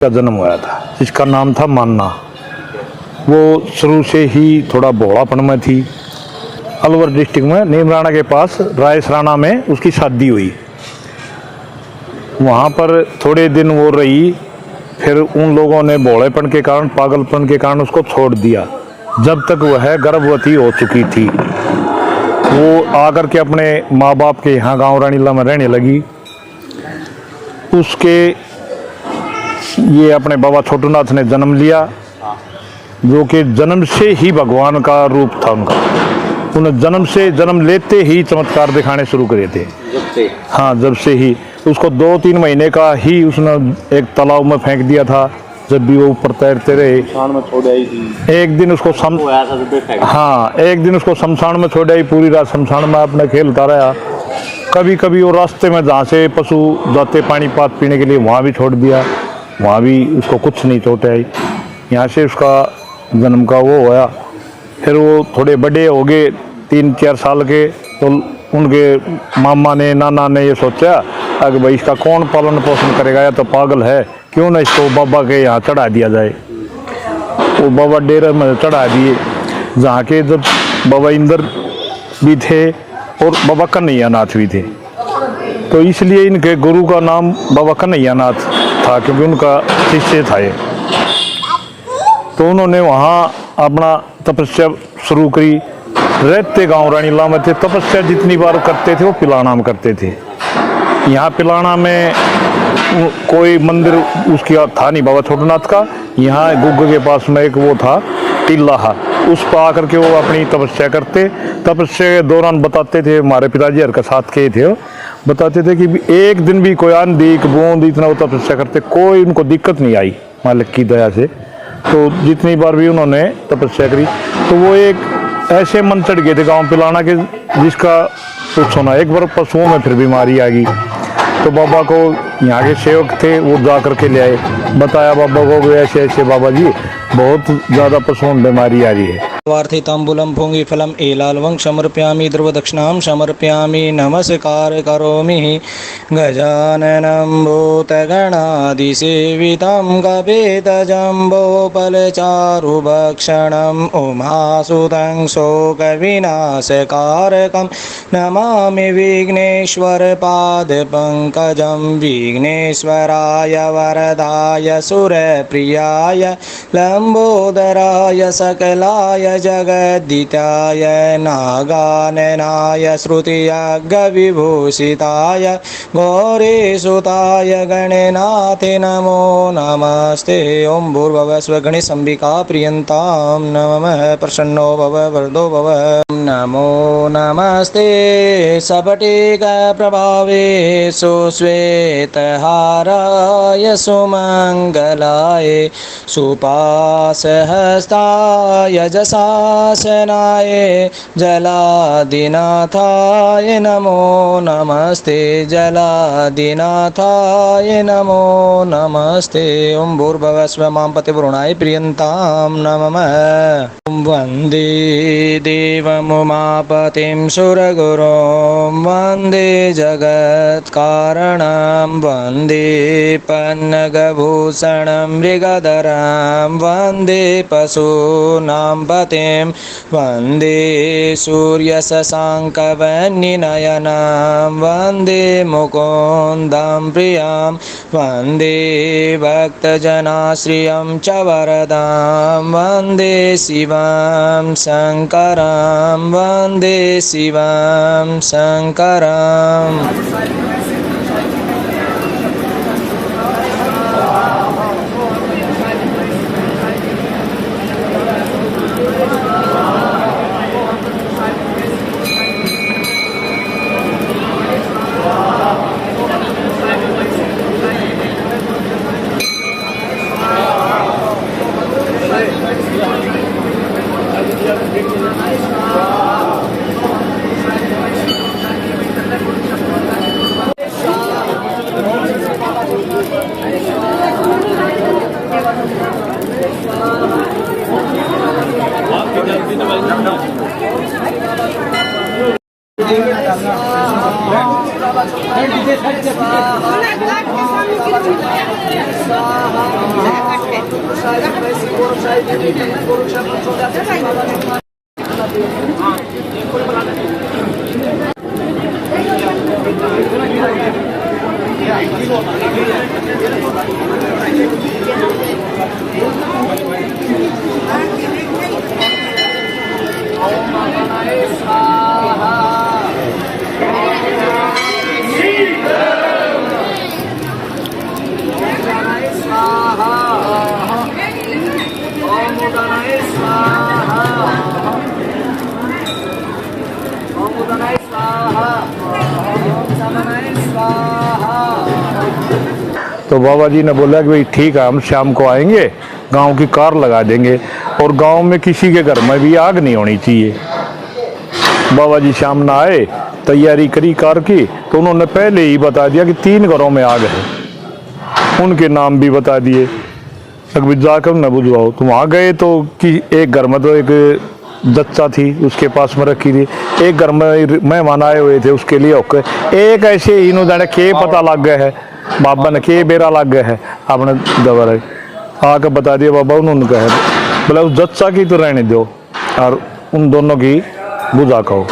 का जन्म हुआ था, जिसका नाम था मान्ना। वो शुरू से ही थोड़ा भोलापन में थी। अलवर डिस्ट्रिक्ट में नीमराणा के पास रायसराना में उसकी शादी हुई। वहाँ पर थोड़े दिन वो रही, फिर उन लोगों ने भोलेपन के कारण, पागलपन के कारण उसको छोड़ दिया। जब तक वह गर्भवती हो चुकी थी, वो आकर के अपने माँ बाप के यहाँ गांव रानीला में रहने लगी। उसके ये अपने बाबा छोटूनाथ ने जन्म लिया, जो कि जन्म से ही भगवान का रूप था उनका। उन्हें जन्म लेते ही चमत्कार दिखाने शुरू करे थे। हाँ, जब से ही उसको 2-3 महीने का ही उसने एक तालाब में फेंक दिया था। जब भी वो ऊपर तैरते रहे, एक दिन उसको एक दिन उसको शमशान में छोड़ आई। पूरी रात शमशान में अपना खेलता रहा। कभी कभी वो रास्ते में जहाँ से पशु जाते पानी पात पीने के लिए, वहाँ भी छोड़ दिया। वहाँ भी उसको कुछ नहीं चोट आई। यहाँ से उसका जन्म का वो होया। फिर वो थोड़े बड़े हो गए, 3-4 साल के, तो उनके मामा ने, नाना ने ये सोचा कि भाई इसका कौन पालन पोषण करेगा, या तो पागल है, क्यों ना इसको बाबा के यहाँ चढ़ा दिया जाए। वो बाबा डेरे में चढ़ा दिए, जहाँ के जब बाबा इंदर भी थे और बाबा कन्हैयानाथ भी थे। तो इसलिए इनके गुरु का नाम बाबा कन्हैयानाथ था, क्योंकि उनका शिष्य था ये। तो उन्होंने वहाँ अपना तपस्या शुरू करी। रहते गांव रानीला में थे। तपस्या जितनी बार करते थे वो पिलाना में करते थे। यहाँ पिलाना में कोई मंदिर उसकी था नहीं बाबा छोटूनाथ का। यहाँ गुग्ग के पास में एक वो था टीला, उस पर आकर के वो अपनी तपस्या करते। तपस्या के दौरान बताते थे, हमारे पिताजी हर का साथ के थे, बताते थे कि एक दिन भी कोई आंधी एक बूंद, इतना वो तपस्या करते, कोई उनको दिक्कत नहीं आई मालिक की दया से। तो जितनी बार भी उन्होंने तपस्या करी, तो वो एक ऐसे मन चढ़ गए थे गाँव पिलाना के, जिसका पूछो ना। एक बार पशुओं में फिर बीमारी आ गई, तो बाबा को यहाँ के सेवक थे, वो जा करके ले आए, बताया बाबा को ऐसे ऐसे बाबा जी बहुत ज़्यादा पशुओं में बीमारी आ रही है। वार्थे तांबूलम भोंगी फलम एलालवं समर्पयामि ध्रुवदक्षिणां समर्पयामि नमस्कार करोमि गजाननं भूतगणादिसेवितं गभीतजम्बोफलचारुभक्षणम् उमासुतं शोकविनाशकारकं नमामि विघ्नेश्वरपादपङ्कजं विघ्नेश्वराय वरदाय सुरप्रियाय लम्बोदराय सकलाय जगद्दिताय नागाननाय श्रुतियज्ञविभूषिताय गौरीसुताय गणनाथे नमो नमस्ते। ओं भूर्भुवः स्वः गणेशाम्बिका प्रियन्तां नमः प्रसन्नो भव वरदो भव। नमो नमस्ते स्फटिकप्रभावे सुश्वेतहाराय सुमङ्गलाय सुपाशहस्ताय जशासनाय जलादिनाथाय नमो नमस्ते। जलादिनाथाय नमो नमस्ते। ओं भूर्भुवः स्वः मां पतिवरुणाय प्रियन्तां नमः। वन्दे देवमुमापतिं सुरगुरुं वन्दे जगत्कारणं वन्दे पन्नगभूषणं मृगधरं वन्दे पशूनां पतिं वन्दे सूर्यशशाङ्कवह्निनयनं वन्दे मुकुन्दं प्रियं वन्दे भक्तजनाश्रियं च वरदां वन्दे शिवं शङ्करं वन्दे शिवं शङ्करम्। स्वाहा तो बाबा जी ने बोला कि भाई ठीक है, हम शाम को आएंगे, गांव की कार लगा देंगे और गांव में किसी के घर में भी आग नहीं होनी चाहिए। बाबा जी शाम न आए, तैयारी करी कार की, तो उन्होंने पहले ही बता दिया कि 3 घरों में आग है, उनके नाम भी बता दिए। अभी जाकर न बुझवाओ। तो वहाँ गए तो कि एक घर में तो एक जच्चा थी, उसके पास में रखी थी, एक घर में मेहमान आए हुए थे, उसके लिए ओके एक ऐसे ही इन्होंने के पता लग गया है, बाबा ने के बेरा लग गया है, आपने दबर आकर बता दिया बाबा उन्होंने कहा बोला उस जच्चा की तो रहने दो और उन दोनों की बुझा कहो।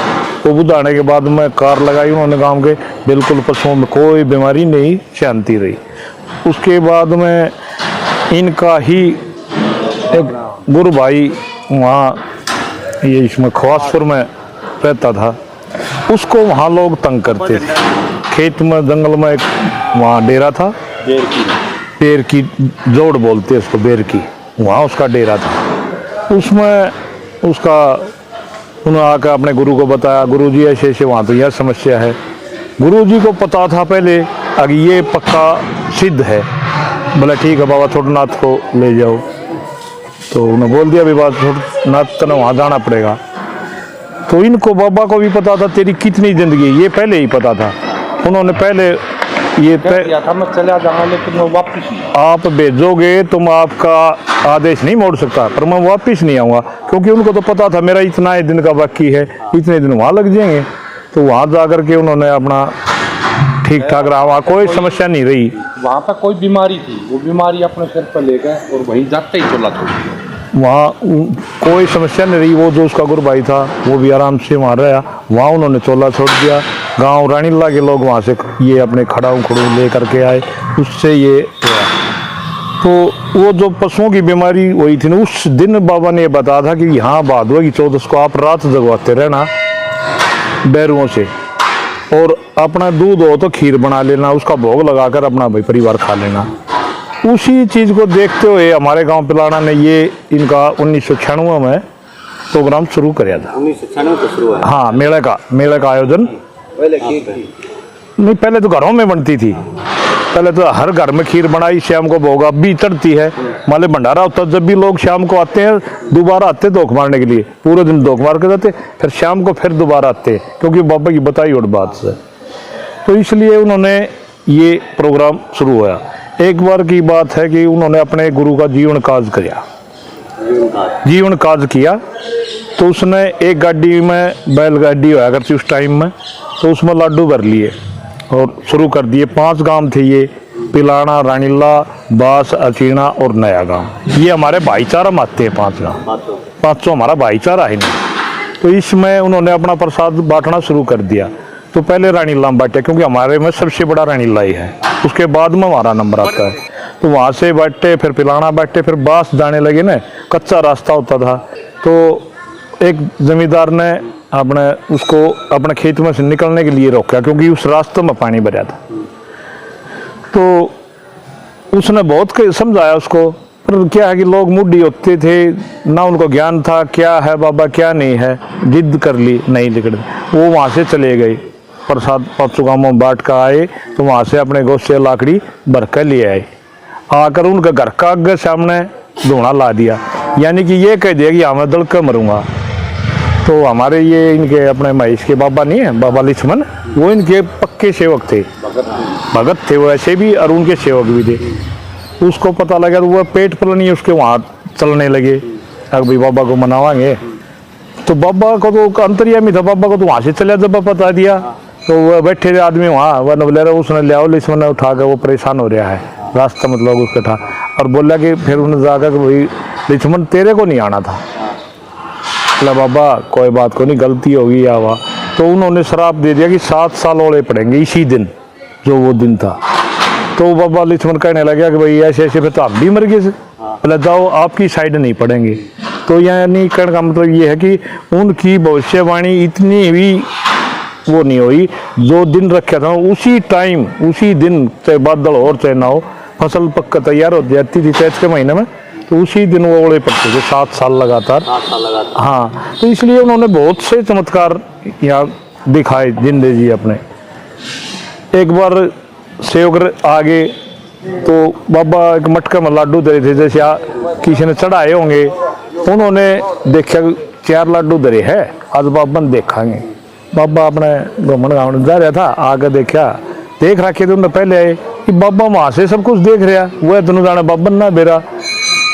वो बुझाने के बाद में कार लगाई उन्होंने गाँव के, बिल्कुल पशुओं में कोई बीमारी नहीं, शांति रही। उसके बाद में इनका ही एक गुरु भाई वहाँ ये इसमें खवासपुर में रहता था, उसको वहाँ लोग तंग करते थे। खेत में जंगल में एक वहाँ डेरा था, बेर की जोड़ बोलते हैं उसको, बेर की, वहाँ उसका डेरा था। उसमें उसका उन्होंने आकर अपने गुरु को बताया, गुरु जी ऐसे ऐसे वहाँ तो यह समस्या है। गुरु जी को पता था पहले अगर ये पक्का सिद्ध है, बोला ठीक है बाबा छोटनाथ को ले जाओ। तो उन्होंने बोल दिया बाबा छोटनाथ तो वहाँ जाना पड़ेगा। तो इनको बाबा को भी पता था तेरी कितनी जिंदगी, ये पहले ही पता था। उन्होंने पहले ये था मैं चला जाऊंगा लेकिन मैं वापस आप भेजोगे तो मैं आपका आदेश नहीं मोड़ सकता, पर मैं वापस नहीं आऊँगा, क्योंकि उनको तो पता था मेरा इतना ही दिन का बाकी है, इतने दिन वहाँ लग जाएंगे। तो वहाँ जा कर के उन्होंने अपना ठीक ठाक रहा, वहाँ कोई समस्या नहीं रही। वहाँ पर कोई बीमारी थी, वो बीमारी अपने सिर पर ले गए और वहीं जाते ही चला था। वहाँ कोई समस्या नहीं रही। वो जो उसका गुरु भाई था वो भी आराम से वहाँ रहा, वहाँ उन्होंने चोला छोड़ दिया। गांव रानीला के लोग वहाँ से ये अपने खड़ाऊ खड़ू ले करके आए, उससे ये हुआ। तो वो जो पशुओं की बीमारी हुई थी ना, उस दिन बाबा ने ये बताया था कि यहाँ भादवा की 14 को आप रात जगवाते रहना बैरुओं से, और अपना दूध हो तो खीर बना लेना, उसका भोग लगाकर अपना भाई परिवार खा लेना। उसी चीज़ को देखते हुए हमारे गांव पिलाना ने ये इनका 1996 में प्रोग्राम शुरू किया था। 1996 को शुरू हुआ। हाँ, मेले का आयोजन नहीं, पहले तो घरों में बनती थी, पहले तो हर घर में खीर बनाई, शाम को भोग अब भी चढ़ती है। माले भंडारा होता, जब भी लोग शाम को आते हैं दोबारा आते धोख मारने के लिए, पूरे दिन धोख मार के जाते, फिर शाम को फिर दोबारा आते, क्योंकि बाबा की बताई और बात से। तो इसलिए उन्होंने ये प्रोग्राम शुरू हुआ। एक बार की बात है कि उन्होंने अपने गुरु का जीवन काज किया, तो उसने एक गाड़ी में, बैलगाड़ी होया करती उस टाइम में, तो उसमें लाडू भर लिए और शुरू कर दिए। 5 गांव थे ये, पिलाना, रानीला, बास, अचीना और नया गांव। ये हमारे भाईचारा में आते हैं 5 गांव, 500 हमारा भाईचारा है नहीं। तो इसमें उन्होंने अपना प्रसाद बांटना शुरू कर दिया। तो पहले रानीला में बांटे, क्योंकि हमारे में सबसे बड़ा रानीला ही है, उसके बाद में हमारा नंबर आता है। तो वहाँ से बांटे, फिर पिलाना बांटे, फिर बास जाने लगे ना, कच्चा रास्ता होता था। तो एक जमींदार ने उसको अपने खेत में से निकलने के लिए रोका, क्योंकि उस रास्ते में पानी भरा था। तो उसने बहुत समझाया उसको, पर क्या है कि लोग मुड्ढी होते थे ना, उनको ज्ञान था क्या है बाबा क्या नहीं है, जिद कर ली, नहीं निकले। वो वहाँ से चले गए, प्रसाद 500 गाँव में बांट कर आए, तो वहाँ से अपने गोद से लाकड़ी भर कर ले आए। आकर उनका घर का आगे सामने धुआं ला दिया, यानी कि ये कह दिया कि हाँ मैं दल कर मरूंगा। तो हमारे ये इनके अपने महेश के बाबा नहीं है, बाबा लक्ष्मण, वो इनके पक्के सेवक थे, भगत थे वो ऐसे भी, और उनके सेवक भी थे। उसको पता लगा तो वह पेट पलनी उसके वहाँ चलने लगे, अब भाई बाबा को मनावाएंगे। तो बाबा को तो अंतर्यामी था, बाबा को तो वहाँ से चला जब पता दिया, तो वह बैठे थे आदमी वहाँ, वह बोले रहे उसने लिया लक्ष्मण ने उठा के, वो परेशान हो रहा है रास्ता मतलब उसका था, और बोला कि फिर उन्होंने जाकर कि भाई लक्ष्मण तेरे को नहीं आना था। बोला बाबा कोई बात को नहीं, गलती होगी या हुआ। तो उन्होंने श्राप दे दिया कि 7 साल ओले पड़ेंगे इसी दिन, जो वो दिन था। तो बाबा लक्ष्मण कहने लगा कि भाई ऐसे ऐसे फिर तो आप भी मर गए से। बोला जाओ आपकी साइड नहीं पड़ेंगे। तो यानी कहने का मतलब ये है कि उनकी भविष्यवाणी इतनी भी वो नहीं हुई, जो दिन रखा था उसी टाइम उसी दिन, चाहे बादल और चाहे ना हो, फसल पक्का तैयार हो जाती थी चैत के महीने में, तो उसी दिन वो ओले पड़ते थे 7 साल लगातार। हाँ, तो इसलिए उन्होंने बहुत से चमत्कार यहाँ दिखाए जिंदे जी अपने। एक बार सेवक आगे तो बाबा एक मटके में लाडू दे रहे थे, जैसे किसी ने चढ़ाए होंगे, उन्होंने देखा 4 लाडू दे है, आज बाबा ने देखेंगे। बाबा अपने घूमन गाँव जा रहा था, आगे देखा देख रखे थे उन्हें पहले आए कि बाबा वहाँ से सब कुछ देख रहा, वह दोनों जाने बाबा ना बेरा।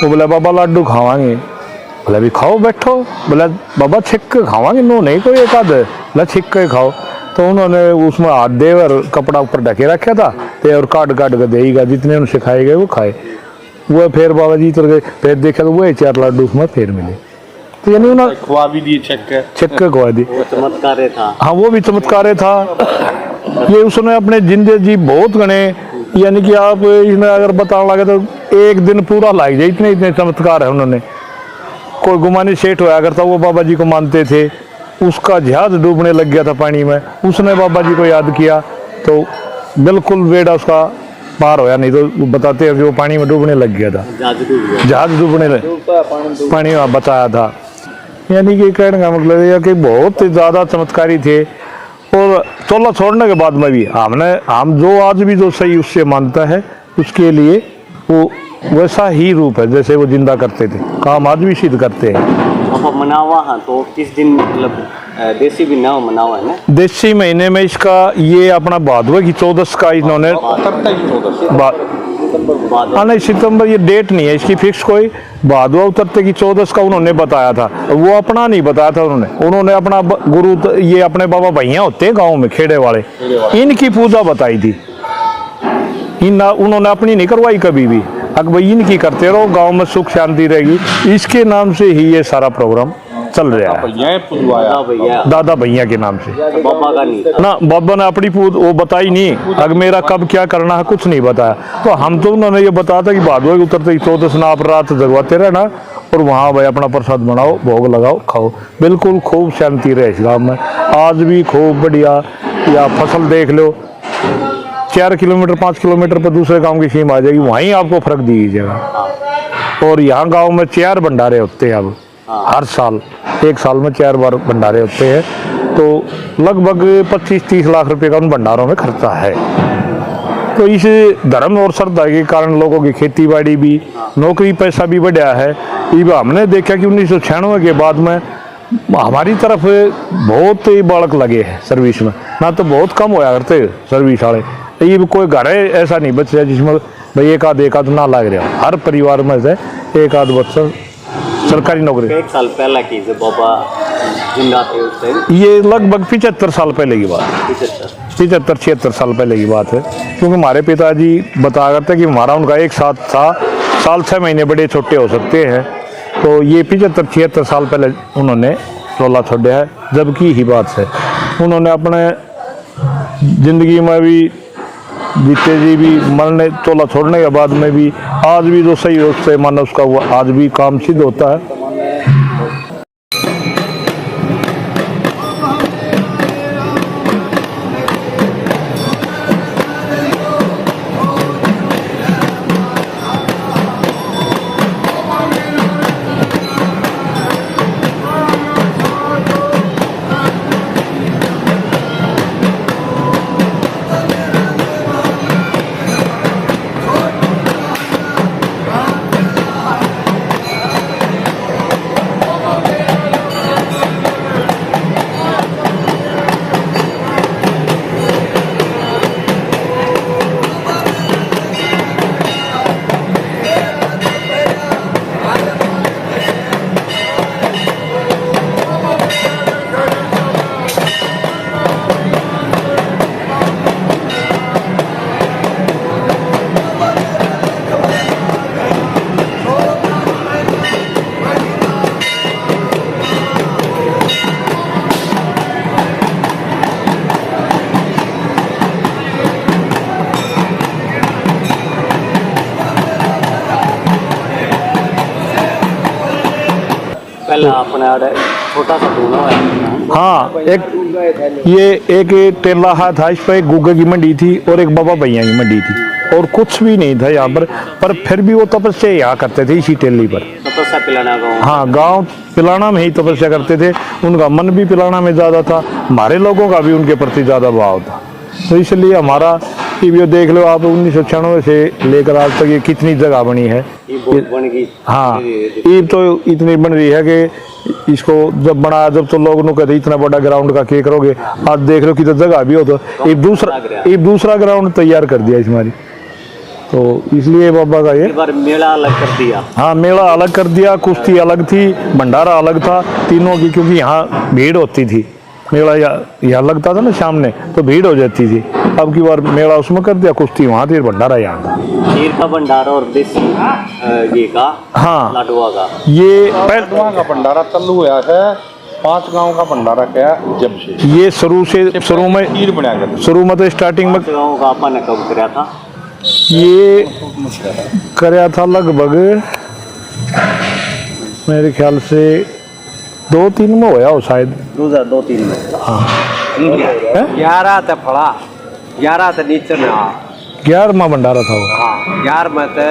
वो बोला बाबा लाडू खावांगे। बोला भी खाओ बैठो। बोला बाबा छिक के खावांगे, नो नहीं कोई एक आध, बोला छिक के खाओ। तो उन्होंने उसमें हाथ दे और कपड़ा ऊपर ढके रखा था, तो और काट काट के देगा, जितने उन्हें सिखाए गए वो खाए। वो फिर बाबा जी उतर गए, फिर देखा तो वही 4 लाडू उसमें फिर मिले। तो यानी उन्होंने खुआ भी दिए, छिक खुआ दी। चमत्कार था। हाँ वो भी चमत्कार था। ये उसने अपने जिंदे जी बहुत गणे, यानी कि आप इसमें अगर बताने लगे तो एक दिन पूरा लग जाए, इतने इतने चमत्कार है उन्होंने। कोई गुमानी सेठ होया करता, वो बाबा जी को मानते थे, उसका जहाज डूबने लग गया था पानी में, उसने बाबा जी को याद किया तो बिल्कुल बेड़ा उसका पार होया, नहीं तो वो बताते हैं कि वो पानी में डूबने लग गया था, जहाज डूबने पानी में बताया था। यानी कि कहने का मतलब यह कि बहुत ही ज़्यादा चमत्कारी थे। और चोला छोड़ने के बाद में भी हम जो आज भी जो सही उससे मानता है, उसके लिए वो वैसा ही रूप है जैसे वो जिंदा करते थे, काम आज भी सिद्ध करते हैं। अब मनावा है तो किस दिन, मतलब देसी भी ना मनावा है ना, देसी महीने में इसका ये अपना भादवे की 14 का इन्होंने नहीं सितंबर, ये डेट नहीं है इसकी फिक्स कोई, भादवा उतरते की 14 का उन्होंने बताया था। वो अपना नहीं बताया था उन्होंने अपना गुरु, ये अपने बाबा भैया होते हैं गाँव में खेड़े वाले, इनकी पूजा बताई थी। उन्होंने अपनी नहीं करवाई कभी भी, अगर भाई इनकी करते रहो, गांव में सुख शांति रहेगी, इसके नाम से ही ये सारा प्रोग्राम चल रहा है। दादा भैया के नाम से। बाबा का नहीं ना, बाबा ने अपनी पूज वो बताई नहीं, अगर मेरा कब क्या करना है कुछ नहीं बताया। तो हम तो उन्होंने ये बताया था कि भादवे उतरते 14 आप रात जगवाते रहना, और वहाँ भाई अपना प्रसाद बनाओ, भोग लगाओ, खाओ, बिल्कुल खूब शांति रहे इस गाँव में। आज भी खूब बढ़िया, या फसल देख लो, 4 किलोमीटर 5 किलोमीटर पर दूसरे गांव की सीम आ जाएगी, वहीं आपको फर्क दीजिएगा। और यहाँ गांव में 4 भंडारे होते हैं अब, हर साल, एक साल में 4 बार भंडारे होते हैं। तो लगभग 25-30 लाख रुपए का उन भंडारों में खर्चा है। तो इस धर्म और श्रद्धा के कारण लोगों की खेती बाड़ी भी, नौकरी पैसा भी बढ़ा है। ये हमने देखा कि 1996 के बाद में हमारी तरफ बहुत ही बालक लगे हैं सर्विस में, ना तो बहुत कम होया करते सर्विस वाले। ये कोई घर है ऐसा नहीं बच रहा जिसमें भाई एक आध ना लग रहा, हर परिवार में से एक आध बच्चा सरकारी नौकरी। 1 साल पहले की जब बाबा जिंदा थे उस टाइम, ये लगभग 75 साल पहले की बात, 75-76 साल पहले की बात है। क्योंकि हमारे पिताजी बताया करते कि हमारा उनका एक साथ था, साल 6 महीने बड़े छोटे हो सकते हैं। तो ये 75-76 साल पहले उन्होंने चोला छोड़ा है, जबकि ही बात है उन्होंने अपने जिंदगी में भी, जीते जी भी, मरने चोला छोड़ने के बाद में भी आज भी जो सही उससे मन उसका वो आज भी काम सिद्ध होता है। पहला अपने आड़े छोटा सा दूना है। हाँ, एक टेला था, इस पर एक गुग्गे की मंडी थी और एक बाबा भैया की मंडी थी, और कुछ भी नहीं था यहाँ पर फिर भी वो तपस्या यहाँ करते थे इसी टेली पर। तपस्या पिलाना गाँव। हाँ, गांव पिलाना में ही तपस्या करते थे। उनका मन भी पिलाना में ज़्यादा था, हमारे लोगों का भी उनके प्रति ज़्यादा भाव था। तो इसलिए हमारा ये देख लो आप, 1996 से लेकर आज तक ये कितनी जगह बनी है। ये बहुत बन गई। हाँ, ये तो इतनी बन रही है कि इसको जब बनाया जब तो लोग कहते इतना बड़ा ग्राउंड का क्या करोगे, आज देख लो कितना जगह भी हो तो एक दूसरा ग्राउंड तैयार कर दिया इसमें। तो इसलिए बाबा का ये बार मेला अलग कर दिया। हाँ, मेला अलग कर दिया, कुश्ती अलग थी, भंडारा अलग था तीनों की, क्योंकि यहाँ भीड़ होती थी। मेला यहाँ लगता था ना सामने, तो भीड़ हो जाती थी। अब की बार मेला उसमें कर दिया, कुश्ती वहाँ थी, भंडारा यहाँ था। खीर का भंडारा और देसी घी का, हाँ, लाडुआ का। ये लाडुआ का भंडारा चालू हुआ है 5 गांव का भंडारा क्या जब से ये शुरू में खीर बनाया करते। शुरू में तो स्टार्टिंग में गाँव का अपन ने कब कराया था? ये कराया था लगभग मेरे ख्याल से 2-3 में होया हो शायद। 2002-3 में। हैं? 11 ते फड़ा 11 ते नीचे ना 11वां भंडारा था वो। हाँ 11 में ते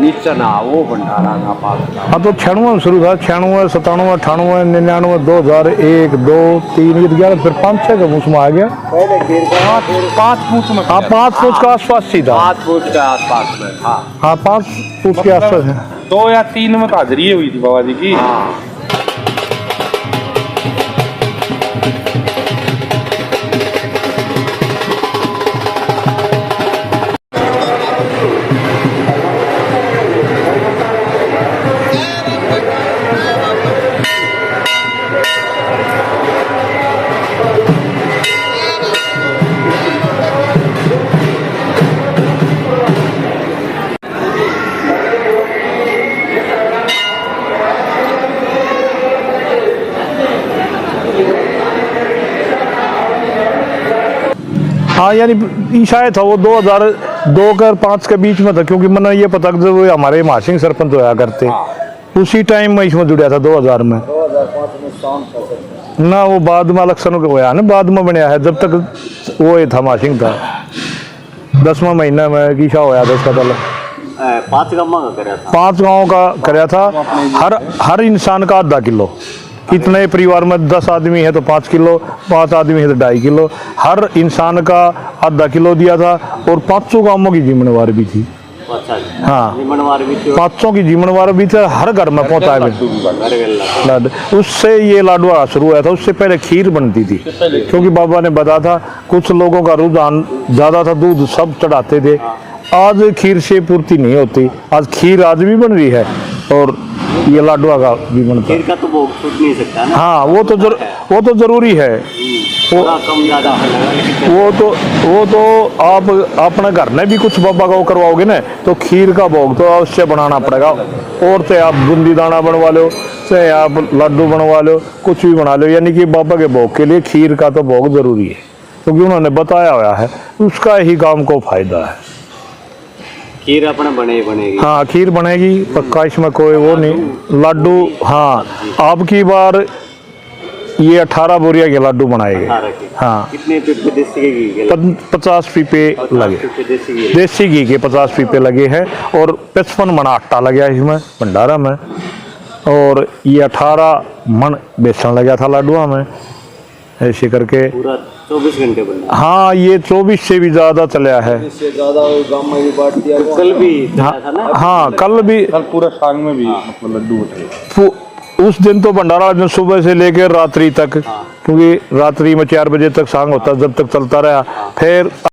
नीचे ना वो भंडारा ना पास था। हाँ, तो 96 में शुरू था, 96, 97, 98, 99, 2000, 1, 2, 3, 11, फिर 5-6 का उसमें आ गया। पहले गिर का 5 फुट में। हाँ, 5 फुट के आसपास ही था। 5 फुट के आसपास में था। हाँ, 5 फुट के आसपास है। 2 या 3 में हाजिरी हुई थी बाबा जी की। हाँ हाँ, यानी शायद था वो 2002 कर 5 के बीच में था, क्योंकि मैंने ये पता कि वो हमारे महासिंह सरपंच होया करते, उसी टाइम में इसमें जुड़ा था 2000 में। 2005 में ना वो बाद में इलेक्शन होया ना, बाद में बनया है, जब तक वो ये था महासिंह था। 10वां महीना में किसा होया था उसका तल 5 गाँव का कराया था। 5 गाँव का कराया था। हर इंसान का आधा किलो, कितने परिवार में 10 आदमी है तो 5 किलो, 5 आदमी है तो 2.5 किलो, हर इंसान का आधा किलो दिया था। और 500 गाँवों की जिम्मेवार भी थी। अच्छा जी। हाँ, निमनवार भी थी। 500 की जिम्मेवार भी थे, हर घर में पहुंचाए लाडू। उससे ये लाडुआ शुरू हुआ था। उससे पहले खीर बनती थी, क्योंकि बाबा ने बताया था कुछ लोगों का रुझान ज्यादा था, दूध सब चढ़ाते थे। आज खीर से पूर्ति नहीं होती, आज खीर आज भी बन रही है और ये लाडुआ का भी बनता है। खीर का तो भोग छूट नहीं सकता ना। हाँ, वो तो जरूरी है। थोड़ा कम ज्यादा वो तो आप अपने घर में भी कुछ बाबा का वो करवाओगे ना, तो खीर का भोग तो अवश्य बनाना पड़ेगा। और चाहे आप बूंदी दाना बनवा लो, चाहे आप लड्डू बनवा लो, कुछ भी बना लो, यानी कि बाबा के भोग के लिए खीर का तो भोग जरूरी है, क्योंकि उन्होंने बताया हुआ है, उसका ही काम को फायदा है। खीर अपने बनेगी। हाँ, खीर बनेगी पक्का, इसमें कोई वो नहीं। लड्डू, हाँ, अब की बार ये 18 बोरिया के लड्डू बनाएंगे। हाँ, कितने पीपे देसी घी के? 50 पीपे लगे, देसी घी के 50 पीपे लगे हैं। और 55 मन आटा लगा इसमें भंडारा में, और ये 18 मन बेसन लगा था लाडुआ में। ऐसे करके पूरा 24 घंटे बना। हाँ, ये 24 से भी ज्यादा चला है। इससे ज्यादा वो गांव में भी बांट दिया। कल भी हाँ, था ना। हाँ, कल भी, कल पूरा साल में भी मतलब लड्डू उठे। उस दिन तो भंडारा दिन सुबह से लेकर रात्रि तक, क्योंकि रात्रि में 4 बजे तक सांग होता, जब तक चलता रहा। फिर